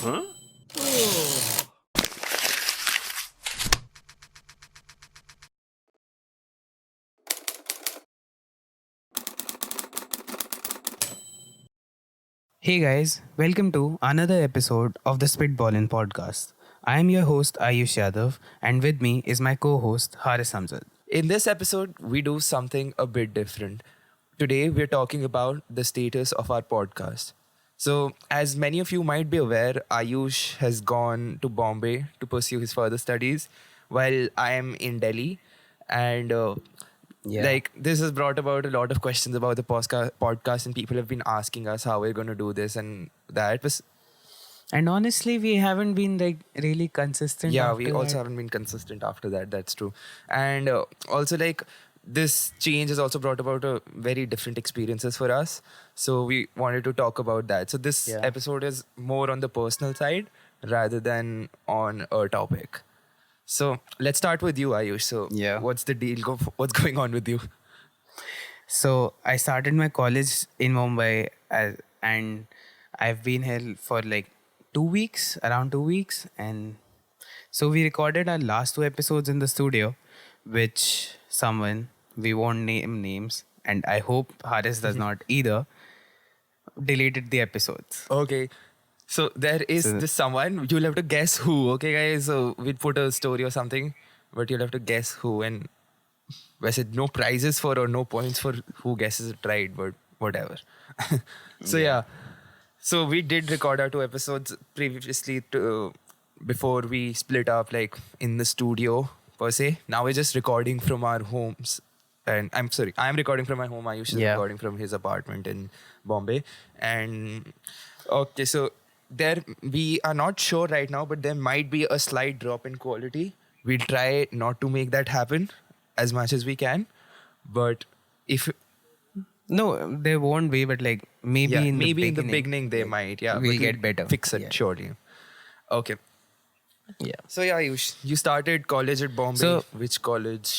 Huh? Hey guys, welcome to another episode of the Spitballin podcast. I am your host Ayush Yadav, and with me is my co-host Haris Hamzat. In this episode, we do something a bit different. Today, we're talking about the status of our podcast. So, as many of you might be aware, Ayush has gone to Bombay to pursue his further studies, while I am in Delhi. And this has brought about a lot of questions about the podcast, and people have been asking us how we're going to do this and that. And honestly, we haven't been really consistent. Yeah, after we also that. haven't been consistent after that. That's true. And also, this change has also brought about a very different experiences for us. So we wanted to talk about that. So this Yeah. episode is more on the personal side rather than on a topic. So let's start with you, Ayush. So Yeah. what's the deal? What's going on with you? So I started my college in Mumbai, and I've been here for like 2 weeks, around 2 weeks, and so we recorded our last two episodes in the studio, which someone we won't name names, and I hope Haris does not either, deleted the episodes. Okay. So there is So this someone, you'll have to guess who. Okay, guys. So we'd put a story or something, but you'll have to guess who. And वैसे no prizes for or no points for who guesses it right, but whatever. So yeah. So we did record our two episodes previously before we split up like in the studio per se. Now we're just recording from our homes. And I'm sorry, I'm recording from my home. Ayush is Yeah. recording from his apartment in Bombay. And okay, so there we are not sure right now, but there might be a slight drop in quality. We'll try not to make that happen as much as we can. But if no, there won't be, but like maybe in the beginning they might, yeah, we'll but get better. Fix it Yeah. surely. Okay. Yeah. So yeah, you started college at Bombay. So- Which college?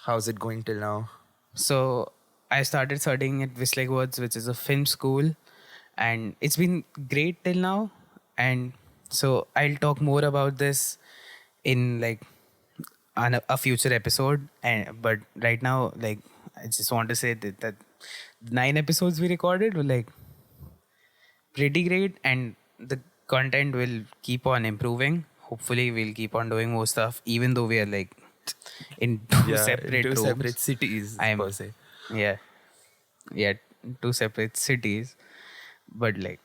How's it going till now? So I started studying at Westlake Woods, which is a film school, and it's been great till now. And so I'll talk more about this in like on a future episode. And but right now, like I just want to say that 9 episodes we recorded were like pretty great, and the content will keep on improving. Hopefully, we'll keep on doing more stuff, even though we are like in two separate two rooms. separate cities I'm- per se. Yeah. Yeah. Two separate cities. But like,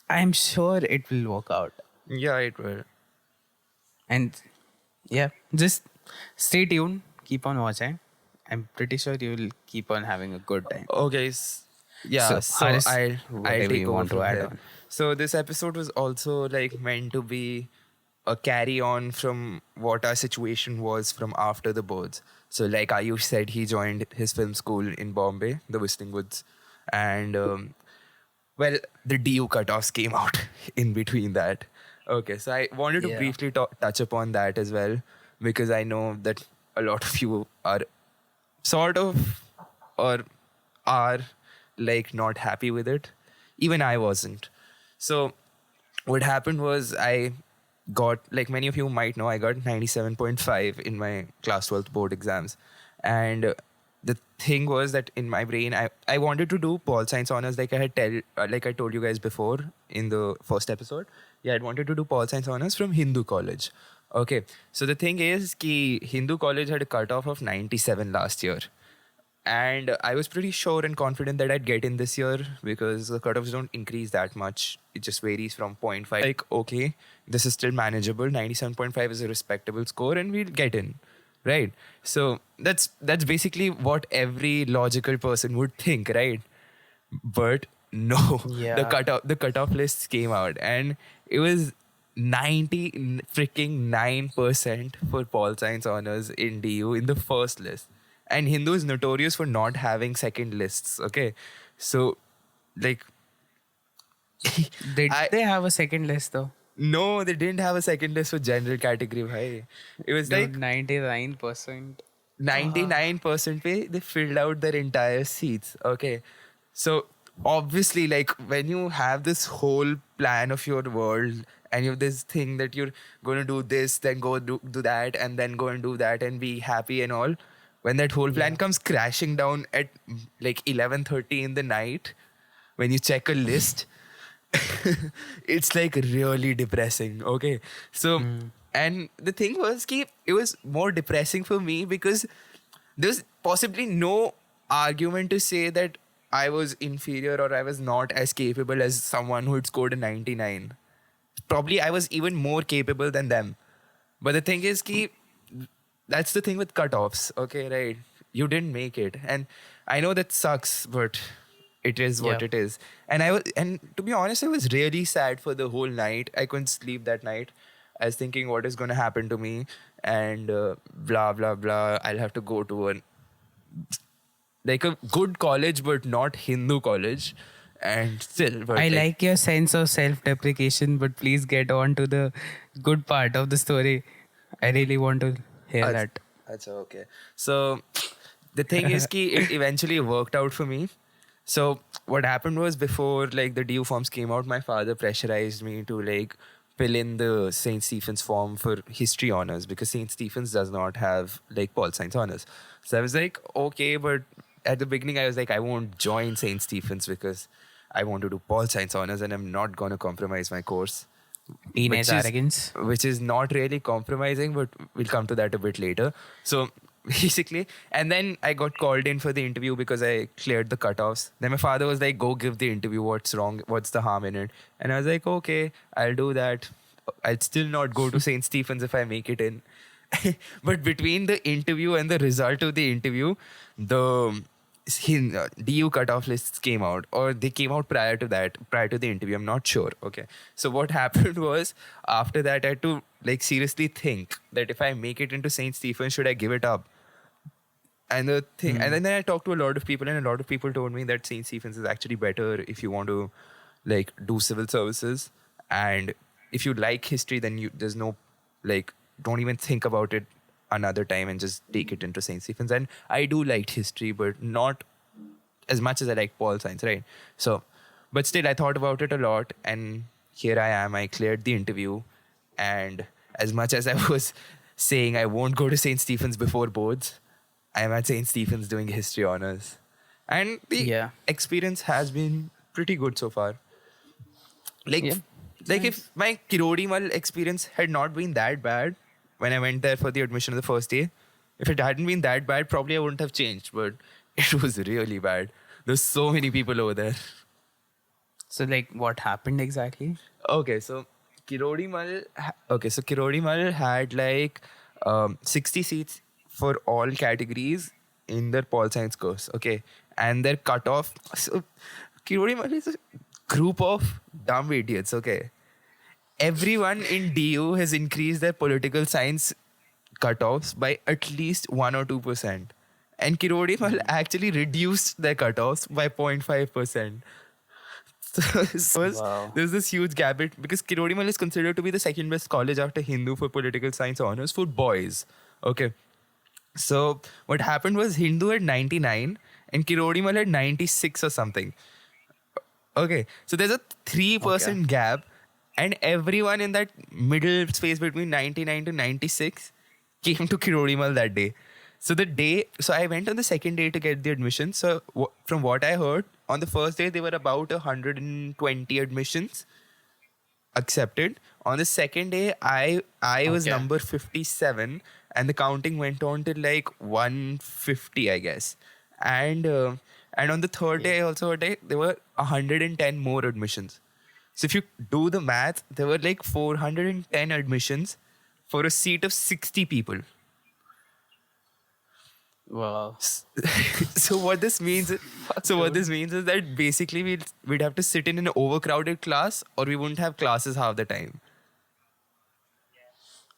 I'm sure it will work out. Yeah, it will. And yeah, just stay tuned. Keep on watching. I'm pretty sure you will keep on having a good time. Okay. Yeah. So Haris, I'll whatever take you over want to from add here. on. So this episode was also like meant to be a carry on from what our situation was from after the boards. So like Ayush said, he joined his film school in Bombay, the Whistling Woods, and well, the DU cutoffs came out in between that. Okay, so I wanted to Yeah. briefly touch upon that as well, because I know that a lot of you are sort of or are like not happy with it. Even I wasn't. So what happened was I got, like many of you might know, I got 97.5 in my class 12th board exams. And the thing was that in my brain, I wanted to do Pol Science honors like I told you guys before in the first episode. Yeah, I wanted to do Pol Science honors from Hindu college. Okay, so the thing is ki Hindu college had a cutoff of 97 last year. And I was pretty sure and confident that I'd get in this year because the cutoffs don't increase that much. It just varies from 0.5. Like, okay, this is still manageable. 97.5 is a respectable score and we'll get in. Right? So that's basically what every logical person would think, right? But no, Yeah. the cutoff lists came out and it was 90 freaking 9% for Pol Science honors in DU in the first list. And Hindu is notorious for not having second lists. Okay, so like Did I- they have a second list though? no, they didn't have a second list for general category. Bhai. It was like 99%. 99% pay, they filled out their entire seats. Okay. So obviously, like when you have this whole plan of your world and you have this thing that you're going to do this, then go do that, and then go and do that and be happy and all. When that whole plan comes crashing down at like 11:30 in the night, when you check a list, it's like really depressing. Okay. So, and the thing was, it was more depressing for me because there's possibly no argument to say that I was inferior or I was not as capable as someone who had scored a 99. Probably I was even more capable than them. But the thing is, that's the thing with cutoffs. Okay, right? You didn't make it. And I know that sucks, but it is what it is. And to be honest, I was really sad for the whole night. I couldn't sleep that night. I was thinking what is going to happen to me and blah, blah, blah. I'll have to go to a good college, but not Hindu college. And still, but I like your sense of self-deprecation, but please get on to the good part of the story. I really want to hear that. That's okay. So the thing is, it eventually worked out for me. So what happened was, before like the DU forms came out, my father pressurized me to like fill in the St. Stephen's form for history honors, because St. Stephen's does not have like Pol Science honors. So I was like, okay, but at the beginning I was like, I won't join St. Stephen's because I want to do Pol Science honors and I'm not going to compromise my course. Teenage arrogance. Which is not really compromising, but we'll come to that a bit later. So basically, and then I got called in for the interview because I cleared the cutoffs. Then my father was like, go give the interview, what's wrong, what's the harm in it? And I was like, okay, I'll do that. I'll still not go to St. Stephen's if I make it in. But between the interview and the result of the interview, the DU cutoff lists came out, or they came out prior to the interview. I'm not sure. Okay. So what happened was, after that, I had to like seriously think that if I make it into St. Stephen's, should I give it up? And the thing, and then I talked to a lot of people, and a lot of people told me that St. Stephen's is actually better if you want to like do civil services. And if you like history, then there's no like, don't even think about it another time and just take it into St. Stephen's. And I do like history, but not as much as I like Pol Science, right? So, but still I thought about it a lot, and here I am. I cleared the interview, and as much as I was saying I won't go to St. Stephen's before boards, I'm at St. Stephen's doing history honors. And the experience has been pretty good so far. Like if my Kirodi Mal experience had not been that bad when I went there for the admission of the first day, if it hadn't been that bad, probably I wouldn't have changed. But it was really bad. There's so many people over there. So like, what happened exactly? Okay, so Kirodi Mal had like 60 seats for all categories in their Pol Science course. Okay, and their cutoff. So Kirodi Mal is a group of dumb idiots. Okay, everyone in DU has increased their political science cutoffs by at least 1 or 2%. And Kirodi Mal actually reduced their cutoffs by 0.5%. So there's this huge gap because Kirodi Mal is considered to be the second best college after Hindu for political science honors for boys. Okay. So what happened was, Hindu had 99 and Kirodi Mal had 96 or something. Okay. So there's a 3% gap, and everyone in that middle space between 99 to 96 came to Kirodi Mal that day. So I went on the second day to get the admission. So from what I heard, on the first day, there were about 120 admissions accepted. On the second day, I was number 57, and the counting went on till like 150, I guess. And on the third day, I also heard there were 110 more admissions. So if you do the math, there were like 410 admissions for a seat of 60 people. Wow. So what this means is that basically we'd have to sit in an overcrowded class, or we wouldn't have classes half the time.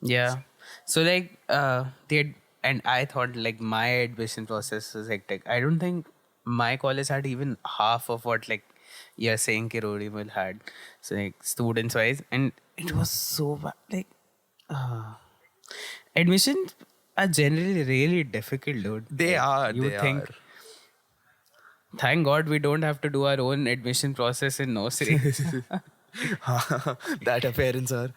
Yeah. So like and I thought like my admission process was hectic. I don't think my college had even half of what like you're saying Kirodi Mal had. So like students wise, and it was so bad. Like admissions are generally really difficult, dude. They are. Thank God we don't have to do our own admission process in nursery. That appearance are.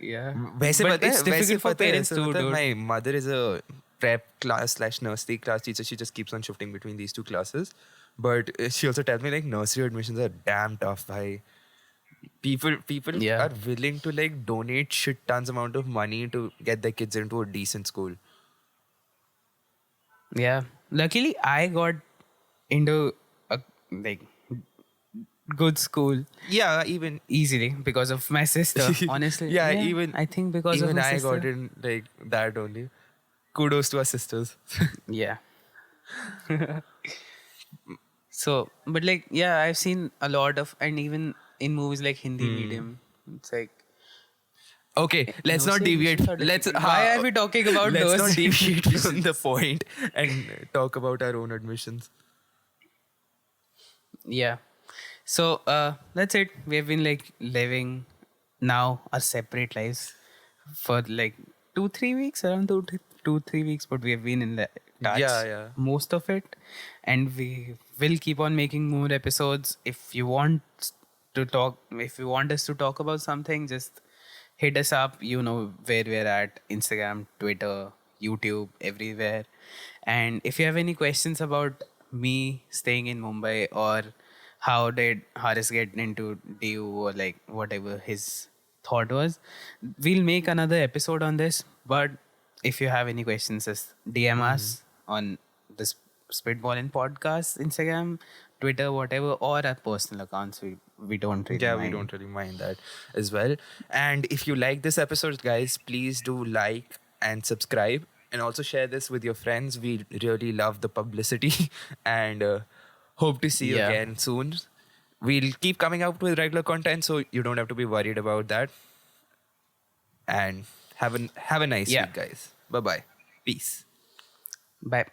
Yeah. वैसे But पता it's है वैसे difficult for पता है parents ऐसे too, पता है, dude. my mother is a prep class / nursery class teacher. She just keeps on shifting between these two classes, but she also tells me like nursery admissions are damn tough. Bhai. People Yeah. are willing to like donate shit tons amount of money to get their kids into a decent school. Yeah. Luckily, I got into a like good school Yeah, even easily because of my sister. Honestly, yeah, even I think because of even my I sister. got in like that only. Kudos to our sisters. Yeah. So, but like, yeah, I've seen a lot of, and even in movies like Hindi medium, it's like. Okay, let's not Nursery deviate. admissions are Let's difficult. Why are we talking about let's not nursery deviate from the admissions? point and talk about our own admissions. Yeah. So that's it. We've been like living now our separate lives for like 2-3 weeks, around 2-3 weeks, but we have been in the touch Yeah. most of it, and we will keep on making more episodes. If you want if you want us to talk about something, just hit us up. You know where we're at: Instagram, Twitter, YouTube, everywhere. And if you have any questions about me staying in Mumbai, or how did Haris get into DU, or like whatever his thought was, we'll make another episode on this. But if you have any questions, just DM us on this Spitball in Podcast, Instagram, Twitter, whatever, or our personal accounts. We don't really Yeah, mind. we don't really mind that as well. And if you like this episode, guys, please do like and subscribe, and also share this with your friends. We really love the publicity, and hope to see you Yeah. again soon. We'll keep coming out with regular content, so you don't have to be worried about that. And have a nice Yeah. week, guys. Bye bye. Peace. Bye.